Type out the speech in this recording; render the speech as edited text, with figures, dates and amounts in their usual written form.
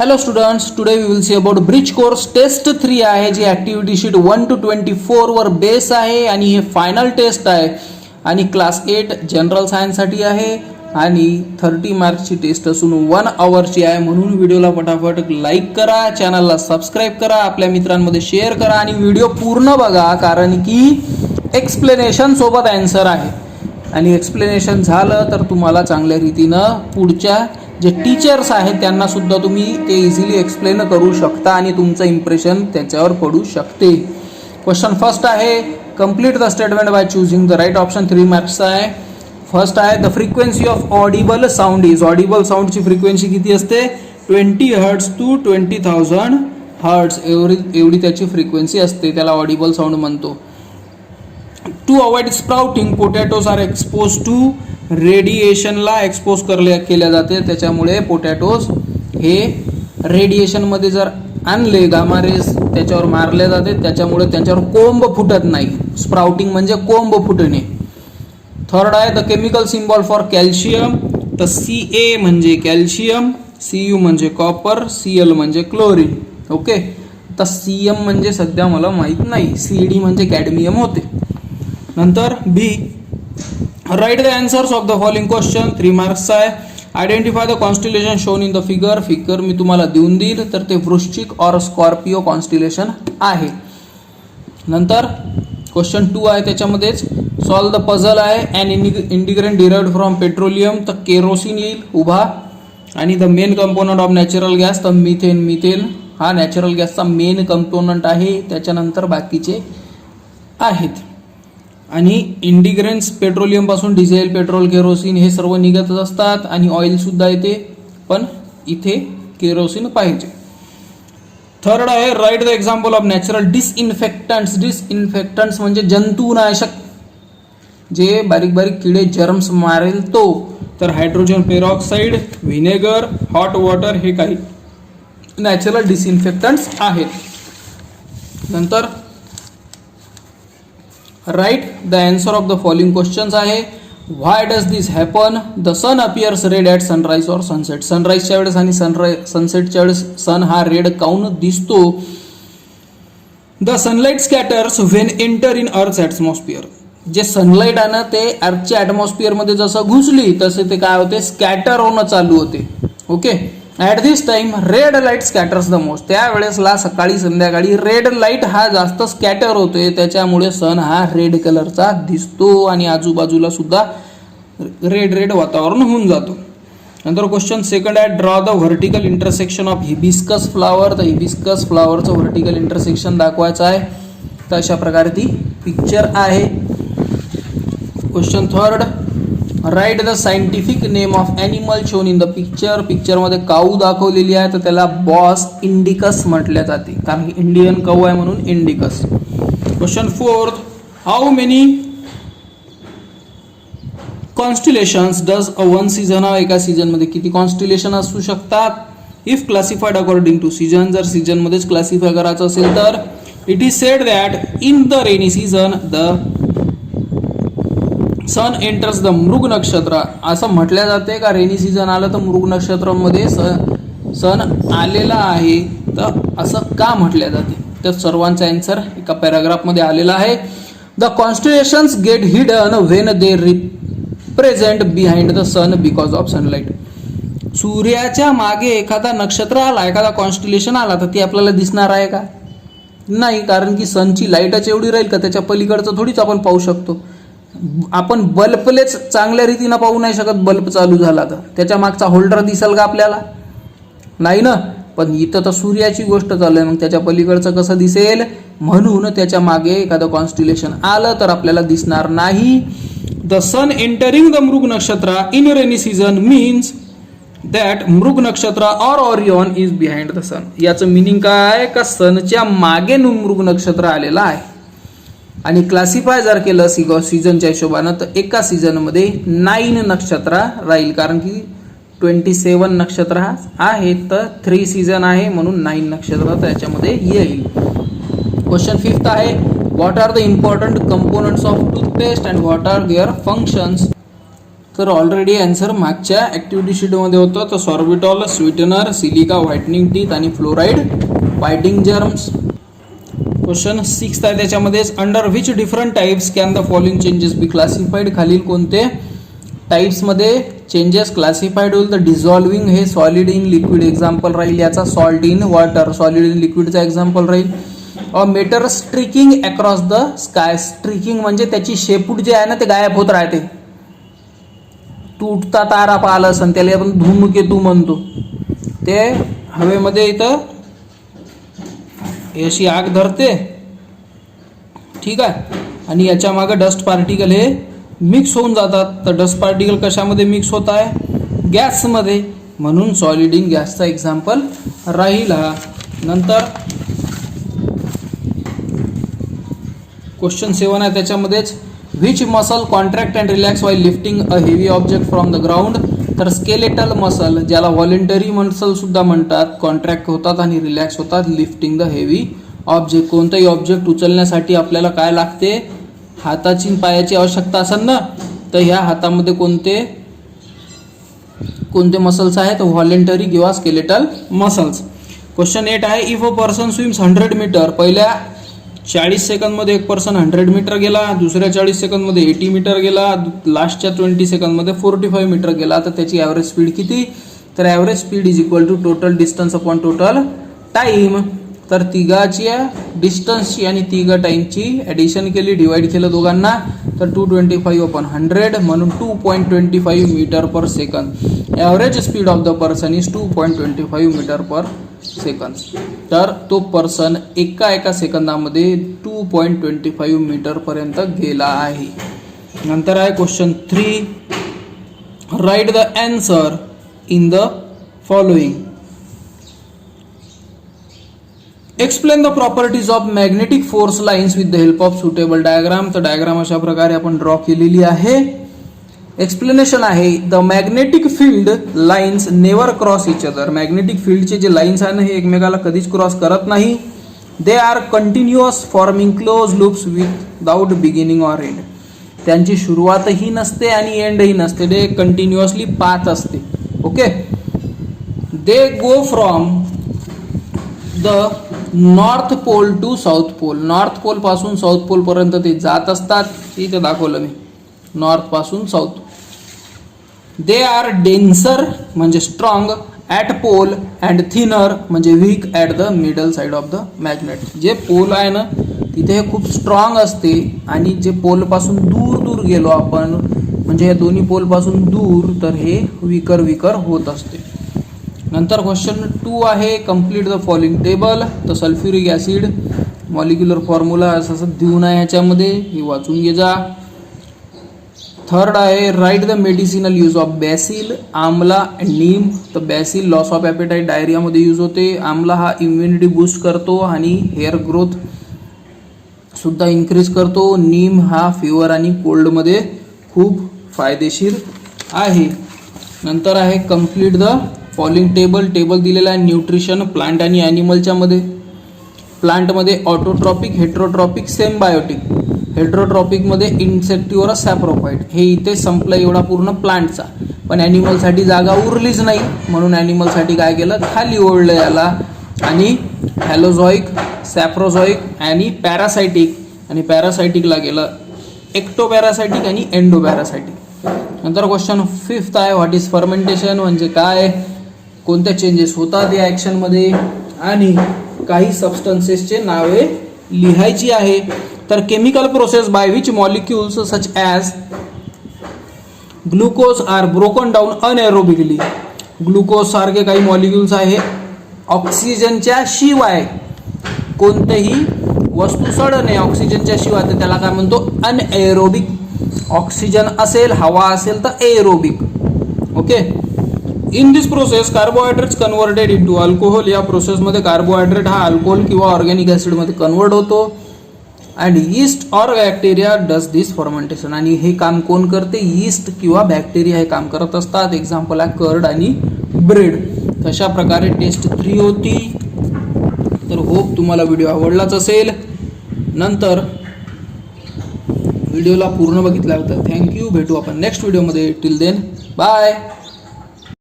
Hello students, today we will see about bridge course test 3 आहे जी activity sheet 1 to 24 वर base आहे आणि हे फायनल टेस्ट आहे आणि क्लास 8 जनरल सायन्ससाठी आहे आणि 30 मार्क्सची टेस्ट असून 1 आवरची आहे. म्हणून व्हिडिओला फटाफट लाईक करा, चॅनलला सबस्क्राईब करा, आपल्या मित्रांमध्ये शेअर करा आणि व्हिडिओ पूर्ण बघा कारण की एक्सप्लेनेशन सोबत आन्सर आहे आणि एक्सप्लेनेशन झालं तर तुम्हाला चांगल्या रीतीनं पुढच्या जे टीचर्स आहेत त्यांना सुद्धा तुम्ही ते इझिली एक्सप्लेन करू शकता आणि तुमचं इम्प्रेशन त्याच्यावर पडू शकते. क्वेश्चन फर्स्ट आहे, complete the statement by choosing the right option. 3 marks आहे. फर्स्ट आहे, the frequency of audible sound is. Audible साऊंडची फ्रिक्वेन्सी किती असते? 20 हर्ट्स टू 20,000 हर्ट्स एवढी त्याची फ्रिक्वेन्सी असते, त्याला ऑडिबल साऊंड म्हणतो. To avoid sprouting potatoes are expose to. रेडिएशनला एक्सपोज केल्या जाते, त्याच्यामुळे पोटॅटोज हे रेडिएशनमध्ये जर आणले गामा रेस त्याच्यावर मारले जाते, त्याच्यामुळे त्यांच्यावर कोंब फुटत नाही. स्प्राउटिंग म्हणजे कोंब फुटणे. थर्ड आहे, the chemical symbol for calcium. तर Ca म्हणजे कॅल्शियम, Cu म्हणजे कॉपर, Cl म्हणजे क्लोरीन. ओके, तर Cm म्हणजे सध्या मला माहीत नाही, Cd म्हणजे कॅडमियम होते. नंतर B, write the answers of the following question. 3 marks आहे. Identify the constellation shown in the figure. Figure मी तुम्हाला देऊन देईल, तर ते वृश्चिक और स्कॉर्पिओ कॉन्स्टिलेशन आहे. नंतर क्वेश्चन 2 आहे, त्याच्यामध्येच सॉल्व द पझल आहे. And ingredient derived from petroleum. तर केरोसिन येईल उभा आणि the main component of natural gas. तर मिथेन. मिथेन हा नॅचरल गॅसचा मेन कंपोनंट आहे, त्याच्यानंतर बाकीचे आहेत. आणि इंडिग्रेन्स पेट्रोलियम पासून डिझेल, पेट्रोल, केरोसिन हे सर्व निघतच असतात आणि ऑइल सुद्धा येते, पण इथे केरोसिन पाहिजे. थर्ड आहे, write the example of natural disinfectants. Disinfectants म्हणजे जंतुनाशक, जे बारीक बारीक किडे जर्म्स मारेल तो. तर hydrogen peroxide, vinegar, hot water हे काही नॅचरल डिसइन्फेक्टंट्स आहेत. नंतर write the answer of the following questions आहे. Why does this happen? The sun appears red at sunrise और सनसेट. सनराईजच्या वेळेस आणि सनसेटच्या वेळेस सन हा रेड काऊन दिसतो? The sunlight scatters when enter in earth atmosphere. जे सनलाईट आहे ना ते अर्थच्या ॲटमॉस्फिअरमध्ये जसं घुसली तसे ते काय होते? स्कॅटर होणं चालू होते. Okay, at this time red light scatters the most. त्यावेळेसला सकाळी संध्याकाळी रेड लाईट हा जास्त स्कॅटर होतोय, त्याच्यामुळे सन हा रेड कलरचा दिसतो आणि आजूबाजूला सुद्धा रेड रेड वातावरण होऊन जातो. नंतर क्वेश्चन सेकंड आहे, draw the vertical intersection of hibiscus flower. तर हिबिस्कस फ्लावरचं व्हर्टिकल इंटरसेक्शन दाखवायचं आहे, तर अशा प्रकारे ती पिक्चर आहे. Question third, write the scientific name of animal shown in the picture. पिक्चरमध्ये काऊ दाखवलेली आहे, तर त्याला बॉस इंडिकस म्हटले जाते, कारण की इंडियन काऊ आहे म्हणून indicus. Question fourth, how many constellations does a one season. एका सीझनमध्ये किती कॉन्स्टिलेशन असू शकतात? If classified according to season. जर सीझनमध्येच क्लासिफाय करायचं असेल तर it is said that in the rainy season the sun enters the Mriga Nakshatra. असं म्हटल्या जाते का रेनी सीझन आलं तर मृग नक्षत्रामध्ये सन आलेला आहे, तर असं का म्हटल्या जाते? तर सर्वांचा आन्सर एका पॅराग्राफमध्ये आलेला आहे. The constellations get hidden when they represent behind the sun because of sunlight. सूर्याच्या मागे एखादा नक्षत्र आला, एखादा कॉन्स्टिलेशन आला, तर ती आपल्याला दिसणार आहे का? नाही, कारण की सनची लाईटच एवढी राहील का त्याच्या पलीकडचं थोडीच आपण पाहू शकतो. आपण बल्बलेच चांगल्या रीतीनं पाहू नाही शकत. बल्ब चालू झाला तर त्याच्या मागचा होल्डर दिसेल का आपल्याला? नाही ना. पण इथं तर सूर्याची गोष्ट चालू आहे, मग त्याच्या पलीकडचं कसं दिसेल? म्हणून त्याच्या मागे एखादं कॉन्स्टिलेशन आलं तर आपल्याला दिसणार नाही. The sun entering the Mriga Nakshatra in rainy season means that Mriga Nakshatra or Orion is behind the sun. याचं मिनिंग काय आहे? का सनच्या मागे मृग नक्षत्र आलेलं आहे. आणि क्लासिफाय जर केलं सीझनच्या हिशोबानं तर एका सीझनमध्ये 9 नक्षत्र राहील, कारण की 27 नक्षत्र आहे, तर 3 सीझन आहे म्हणून 9 नक्षत्र त्याच्यामध्ये येईल. क्वेश्चन फिफ्थ आहे, what are the important components of toothpaste and what are their functions. तर ऑलरेडी आन्सर मागच्या ॲक्टिव्हिटी शीटमध्ये होतं. तर sorbitol, sweetener, silica whitening teeth आणि फ्लोराईड फायटिंग जर्म्स. क्वेश्चन 6 आहे त्याच्यामध्येच, under which different types can the following changes be classified. खालील कोणते टाइप्समध्ये चेंजेस क्लासिफाईड होईल. तर डिझॉल्विंग हे सॉलिड इन लिक्विड एक्झाम्पल राहील याचा, salt in water solid in लिक्विडचा एक्झाम्पल राहील. Meteor streaking across the sky. Streaking म्हणजे त्याची शेपूट जे आहे ना ते गायब होत राहते. तुटता तारा पाहिला असन त्याला आपण धूमकेतू म्हणतो. ते हवेमध्ये इथं अशी आग धरते, ठीक आहे, आणि याच्या मागे डस्ट पार्टिकल हे मिक्स होऊन जातात. तर डस्ट पार्टिकल कशामध्ये मिक्स होत आहे? गॅसमध्ये, म्हणून सॉलिड इन गॅसचा एक्झाम्पल राहील हा. नंतर क्वेश्चन 7 आहे त्याच्यामध्येच, which muscle contract and relax while lifting a heavy object from the ground. तर स्केलेटल मसल, ज्याला व्हॉलेंटरी मसल सुद्धा म्हणतात, कॉन्ट्रॅक्ट होतात आणि रिलॅक्स होतात लिफ्टिंग द हेवी ऑब्जेक्ट. कोणताही ऑब्जेक्ट उचलण्यासाठी आपल्याला काय लागते? हाताची पायाची आवश्यकता असेल ना, तर ह्या हातामध्ये कोणते मसल्स आहेत? व्हॉलेंटरी किंवा स्केलेटल मसल्स. क्वेश्चन 8 आहे, if a person swims 100 metre. पहिल्या 40 सेकंदमध्ये एक पर्सन 100 मीटर गेला, दुसऱ्या 40 सेकंदमध्ये 80 मीटर गेला, लास्टच्या 20 सेकंदमध्ये 45 मीटर गेला, तर त्याची ॲव्हरेज स्पीड किती? तर average speed is equal to total distance upon total time. तर तिघाची डिस्टन्सची आणि तिघा टाईमची ॲडिशन केली, डिवाइड केलं दोघांना, तर 225 अपॉन 100 म्हणून 2.25 metre per second. Average speed of the person is 2.25 metre per second. तर तो पर्सन एका सेकंदामध्ये 2.25 मीटरपर्यंत गेला आहे. नंतर आहे question 3, right the answer in the following. Explain the properties of magnetic force lines with the help of suitable diagram. तर diagram अशा प्रकारे आपण ड्रॉ केलेली आहे. एक्सप्लेनेशन आहे, the magnetic field lines never cross each other. Magnetic फील्डचे जे lines आहे ना हे एकमेकाला कधीच क्रॉस करत नाही. They are continuous forming close loops without beginning or end. त्यांची सुरुवातही नसते आणि एंडही नसते, ते कंटिन्युअसली पाथ असते. Okay, they go from the north pole to south pole. North pole पासून साऊथ पोल पर्यंत ते जात असतात. इथे दाखवलं मी, नॉर्थ पासून साऊथ. दे आर डेन्सर म्हणजे strong at pole and thinner म्हणजे weak at the middle side of the magnet. जे पोल आहे ना तिथे हे खूप स्ट्रॉंग असते आणि जे पोलपासून दूर गेलो आपण म्हणजे या दोन्ही पोलपासून दूर, तर हे विकर होत असते. नंतर क्वेश्चन 2 आहे, कम्प्लीट द फॉलोइंग टेबल. तर सल्फ्युरिक ॲसिड मॉलिक्युलर फॉर्म्युला असं देऊन आहे याच्यामध्ये, हे वाचून घे जा. थर्ड आहे, write the medicinal use of basil. Amla neem. तर बॅसिल लॉस ऑफ ॲपेटाईट डायरियामध्ये यूज होते. आमला हा इम्युनिटी बूस्ट करतो आणि हेअर ग्रोथ सुद्धा इन्क्रीज करतो. नीम हा फिवर आणि कोल्डमध्ये खूप फायदेशीर आहे. नंतर आहे complete the following table. Table दिलेला आहे न्यूट्रिशन प्लांट आणि ॲनिमलच्या मध्ये. प्लांटमध्ये ऑटोट्रॉपिक, हेट्रोट्रॉपिक, सेम्बायोटिक. हेट्रोट्रॉपिकमध्ये इन्सेक्टिव्हरस सॅप्रोफाइट. हे इथे संपलं एवढा पूर्ण प्लांटचा, पण ॲनिमलसाठी जागा उरलीच नाही म्हणून ॲनिमलसाठी काय केलं, खाली ओढलं याला. आणि हॅलोझॉइक, सॅप्रोझॉइक आणि पॅरासायटिक. आणि पॅरासायटिकला गेलं एक्टोपॅरासायटिक आणि एंडोपॅरासायटिक. नंतर क्वेश्चन 5 आहे, व्हॉट इज फर्मेंटेशन म्हणजे काय, कोणत्या चेंजेस होतात या ॲक्शनमध्ये आणि काही सबस्टन्सेसचे नावे लिहायची आहे. तर chemical process by which molecules such as glucose are broken down anaerobically. Glucose सारखे काही मॉलिक्युल्स आहे ऑक्सिजनच्या शिवाय कोणतेही वस्तू सडणे ऑक्सिजनच्या शिवाय, तर त्याला काय म्हणतो, अनएरोबिक. ऑक्सिजन असेल, हवा असेल तर aerobic. Okay, in this process carbohydrates converted into alcohol. या प्रोसेसमध्ये कार्बोहायड्रेट हा अल्कोहोल किंवा ऑर्गॅनिक ॲसिडमध्ये कन्वर्ट होतो. And yeast or bacteria does this fermentation. आणि हे काम कोण करते, यीस्ट किंवा बॅक्टेरिया हे काम करत असतात. एक्झाम्पल आहे कर्ड आणि ब्रेड. तशा प्रकारे टेस्ट 3 होती. तर होप तुम्हाला व्हिडिओ आवडलाच असेल. नंतर व्हिडिओला पूर्ण बघितल्याबद्दल थँक्यू. भेटू आपण नेक्स्ट व्हिडिओमध्ये. Till then bye.